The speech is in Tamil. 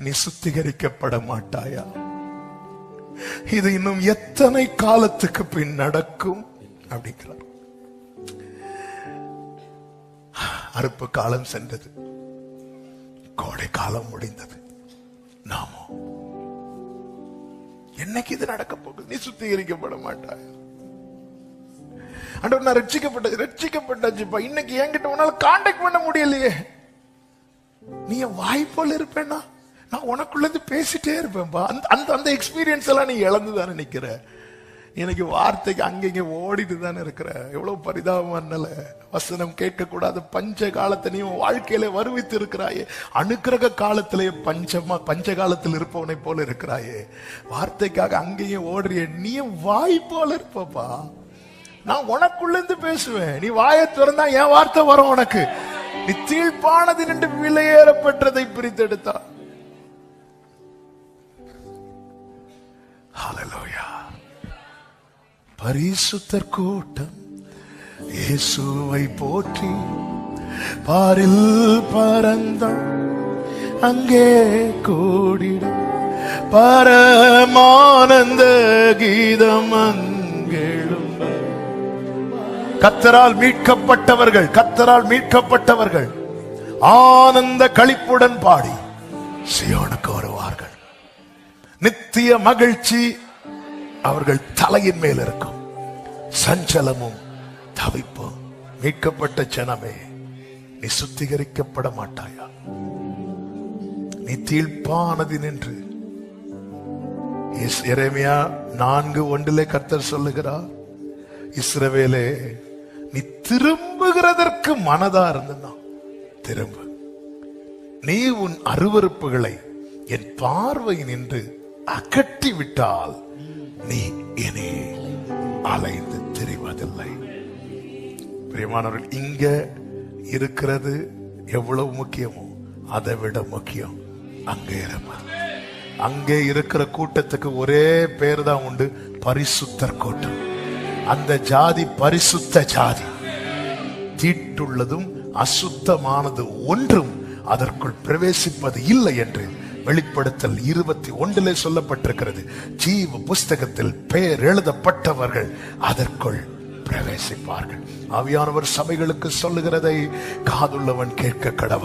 நீ சுத்திகரிக்கப்பட மாட்டாயா? இது இன்னும் எத்தனை காலத்துக்கு பின் நடக்கும் அப்படிங்கிறார். அறுப்பு காலம் சென்றது, கோடை காலம் முடிந்தது. நாமோ என்னைக்கு இது நடக்க போகுது? நீ சுத்திகரிக்கப்பட மாட்டாயா? ஆண்டவர், நான் ரட்சிக்கப்பட்டாச்சுப்பா, இன்னைக்கு என்கிட்ட உன்னால கான்டாக்ட் பண்ண முடியலையே. நீ வாய் போல இருப்பேன்னா நான் உனக்குள்ள இருந்து பேசிட்டே இருப்பேன்பா. அந்த எக்ஸ்பீரியன்ஸ் எல்லாம் நீ இழந்துதானே நிக்கிற. எனக்கு வார்த்தைக்கு அங்கங்க ஓடிட்டு தானே இருக்கிற. எவ்வளவு பரிதாபமான வசனம் கேட்க கூடாது. பஞ்ச காலத்தை நீ வாழ்க்கையில வருவித்து இருக்கிறாயே. அனுக்கிரக காலத்திலே பஞ்ச காலத்தில் இருப்பவனை போல இருக்கிறாயே. வார்த்தைக்காக அங்கேயும் ஓடுறிய. நீ வாய் போல இருப்பப்பா. நான் உனக்குள்ள இருந்து பேசுவேன். நீ வாயை திறந்தா என் வார்த்தை வரும் உனக்கு. நீ தீழ்ப்பானது நின்று விலையேறப்பட்டதை பிரித்தெடுத்தா. ஹல்லேலூயா. பரிசுத்தர் கூட்டம் இயேசுவை போற்றி பாரில் பரந்தாள் அங்கே கூடிடும் பரமானந்த கீதம் அங்கேழும். கர்த்தரால் மீட்கப்பட்டவர்கள் ஆனந்த களிப்புடன் பாடி சீயோனுக்கு வருவார்கள். நித்திய மகிழ்ச்சி அவர்கள் தலையின் மேல் இருக்கும். சஞ்சலமும் தவிப்பும். மீட்கப்பட்ட ஜனமே, நீ சுத்திகரிக்கப்பட மாட்டாயா? நீ தீழ்ப்பானது நின்று. எரேமியா 4:1 கர்த்தர் சொல்லுகிறார், இஸ்ரவேலே, நீ திரும்புகிறதற்கு மனதா இருந்தா திரும்பு. நீ உன் அருவருப்புகளை என் பார்வை நின்று அகற்றி விட்டால் நீ இனி அலைந்து திரிவதில்லை. பிரியமானவர்கள், இங்க இருக்கிறது எவ்வளவு முக்கியமோ அதை விட முக்கியம் அங்கே இருப்பது. அங்கே இருக்கிற கூட்டத்துக்கு ஒரே பேர் தான் உண்டு, பரிசுத்தர் கூட்டம். அந்த ஜாதி பரிசுத்த ஜாதி. தீட்டுள்ளதும் அசுத்தமானது ஒன்றும் அதற்குள் பிரவேசிப்பது இல்லை என்று வெளிப்படுத்தல் 21 சொல்லப்பட்டிருக்கிறது. ஜீவ புஸ்தகத்தில் பெயர் எழுதப்பட்டவர்கள் அதற்குள் பிரவேசிப்பார்கள். ஆவியானவர் சபைகளுக்கு சொல்லுகிறதை காதுள்ளவன் கேட்க கடவுள்.